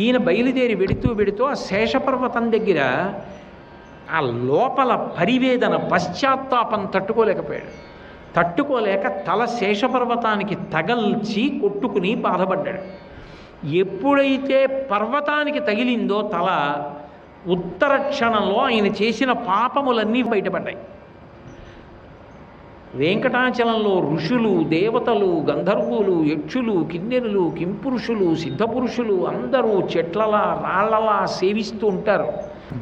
ఈయన బయలుదేరి వెడుతూ ఆ శేషపర్వతం దగ్గర ఆ లోపల పరివేదన పశ్చాత్తాపం తట్టుకోలేకపోయాడు. తట్టుకోలేక తల శేషపర్వతానికి తగల్చి కొట్టుకుని బాధపడ్డాడు. ఎప్పుడైతే పర్వతానికి తగిలిందో తల, ఉత్తర క్షణంలో ఆయన చేసిన పాపములన్నీ బయటపడ్డాయి. వెంకటాచలంలో ఋషులు, దేవతలు, గంధర్వులు, యక్షులు, కిన్నెరులు, కింపురుషులు, సిద్ధపురుషులు అందరూ చెట్లలా రాళ్లలా సేవిస్తూ ఉంటారు.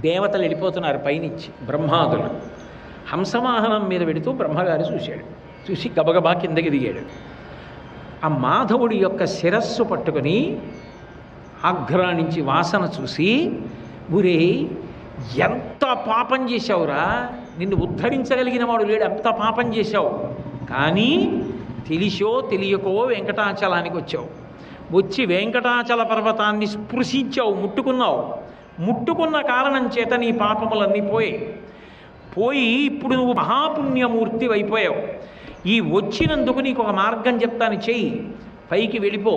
దేవతలు వెళ్ళిపోతున్నారు పైనుంచి, బ్రహ్మాదులు. హంసవాహనం మీద పెడుతూ బ్రహ్మగారు చూశాడు. చూసి గబగబా కిందకి దిగాడు. ఆ మాధవుడి యొక్క శిరస్సు పట్టుకొని ఆఘ్రానించి వాసన చూసి, ఊరే ఎంత పాపం చేశావురా, నిన్ను ఉద్ధరించగలిగిన వాడు లేడు, ఎంత పాపం చేశావు. కానీ తెలిసో తెలియకో వెంకటాచలానికి వచ్చావు. వచ్చి వెంకటాచల పర్వతాన్ని స్పృశించావు, ముట్టుకున్నావు. ముట్టుకున్న కారణం చేత నీ పాపములన్నీ పోయి ఇప్పుడు నువ్వు మహాపుణ్యమూర్తి అయిపోయావు. ఈ వచ్చినందుకు నీకు ఒక మార్గం చెప్తాను, చెయ్యి. పైకి వెళ్ళిపో,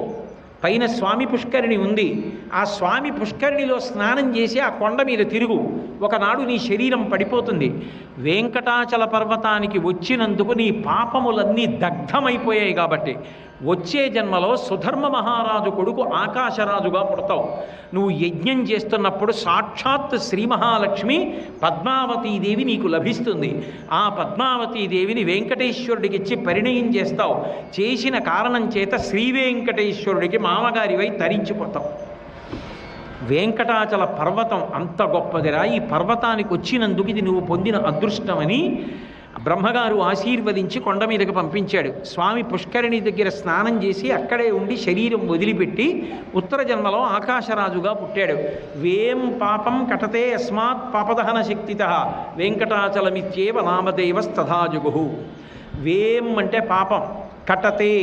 పైన స్వామి పుష్కరిణి ఉంది. ఆ స్వామి పుష్కరిణిలో స్నానం చేసి ఆ కొండ మీద తిరుగు. ఒకనాడు నీ శరీరం పడిపోతుంది. వెంకటాచల పర్వతానికి వచ్చినందుకు నీ పాపములన్నీ దగ్ధమైపోయాయి. కాబట్టి వచ్చే జన్మలో సుధర్మ మహారాజు కొడుకు ఆకాశరాజుగా పుడతావు. నువ్వు యజ్ఞం చేస్తున్నప్పుడు సాక్షాత్ శ్రీ మహాలక్ష్మి పద్మావతీదేవి నీకు లభిస్తుంది. ఆ పద్మావతీదేవిని వెంకటేశ్వరుడికి ఇచ్చి పరిణయం చేస్తావు. చేసిన కారణం చేత శ్రీ వెంకటేశ్వరుడికి మామగారివై తరించిపోతావు. వెంకటాచల పర్వతం అంత గొప్పదిరా. ఈ పర్వతానికి వచ్చినందుకు ఇది నువ్వు పొందిన అదృష్టమని బ్రహ్మగారు ఆశీర్వదించి కొండ మీదకి పంపించాడు. స్వామి పుష్కరిణి దగ్గర స్నానం చేసి అక్కడే ఉండి శరీరం వదిలిపెట్టి ఉత్తర జన్మలో ఆకాశరాజుగా పుట్టాడు. వేం పాపం కటతే అస్మాత్ పాపదహన శక్తితః వెంకటాచలమిత్యేవ నామదేవస్తథాజుగు. వేం అంటే పాపం, కటతే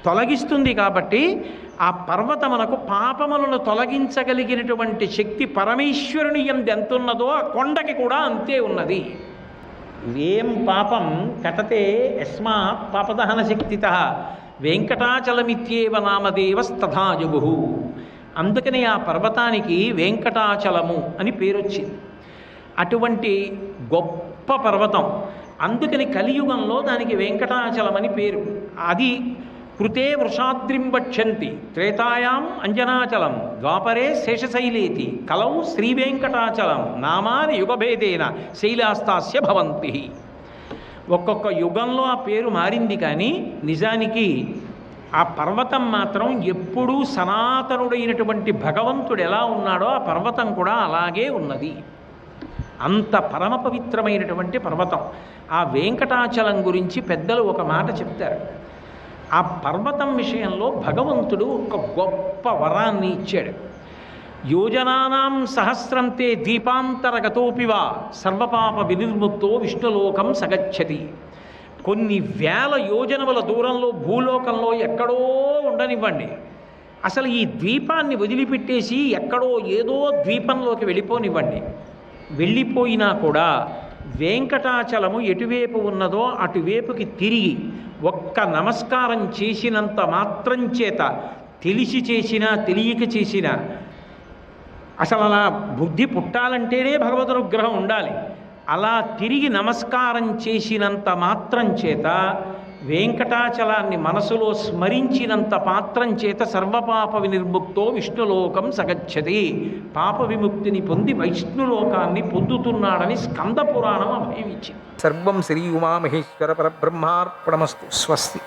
తొలగిస్తుంది కాబట్టి ఆ పర్వతమునకు పాపములను తొలగించగలిగినటువంటి శక్తి పరమేశ్వరుని యందు ఎంతున్నదో ఆ కొండకి కూడా అంతే ఉన్నది. వేం పాపం కటతే యస్మాత్ పాపదహన శక్తితః వెంకటాచలమిత్యేవ నామదేవస్తథాజుగు. అందుకని ఆ పర్వతానికి వెంకటాచలము అని పేరొచ్చింది. అటువంటి గొప్ప పర్వతం. అందుకని కలియుగంలో దానికి వెంకటాచలం అని పేరు. అది కృతే వృషాద్రిం వక్షంతి త్రేతాయాం అంజనాచలం ద్వాపరే శేషశైలేతి కలౌ శ్రీవేంకటాచలం నామాని యుగభేదేన శైలాస్తాస్య భవంతి. ఒక్కొక్క యుగంలో ఆ పేరు మారింది, కానీ నిజానికి ఆ పర్వతం మాత్రం ఎప్పుడూ సనాతనుడైనటువంటి భగవంతుడు ఎలా ఉన్నాడో ఆ పర్వతం కూడా అలాగే ఉన్నది. అంత పరమ పవిత్రమైనటువంటి పర్వతం. ఆ వెంకటాచలం గురించి పెద్దలు ఒక మాట చెప్తారు. ఆ పర్వతం విషయంలో భగవంతుడు ఒక గొప్ప వరాన్ని ఇచ్చాడు. యోజనానాం సహస్రంతే దీపాంతరగతోపివా సర్వపాప వినిర్ముక్తో విష్ణులోకం సగచ్చతి. కొన్ని వేల యోజనముల దూరంలో భూలోకంలో ఎక్కడో ఉండనివ్వండి, అసలు ఈ ద్వీపాన్ని వదిలిపెట్టేసి ఎక్కడో ఏదో ద్వీపంలోకి వెళ్ళిపోనివ్వండి, వెళ్ళిపోయినా కూడా వెంకటాచలము ఎటువైపు ఉన్నదో అటువైపుకి తిరిగి ఒక్క నమస్కారం చేసినంత మాత్రం చేత, తెలిసి చేసినా తెలియక చేసినా, అసలు అలా బుద్ధి పుట్టాలంటేనే భగవదనుగ్రహం ఉండాలి. అలా తిరిగి నమస్కారం చేసినంత మాత్రం చేత, వెంకటాచలాన్ని మనసులో స్మరించినంత మాత్రం చేత సర్వపాప వినిర్ముక్తో విష్ణులోకం సగచ్చతి. పాప విముక్తిని పొంది వైష్ణులోకాన్ని పొందుతున్నాడని స్కంద పురాణం అభయం ఇచ్చింది. సర్వం శ్రీ ఉమామహేశ్వర పరబ్రహ్మార్పణమస్తు. స్వస్తి.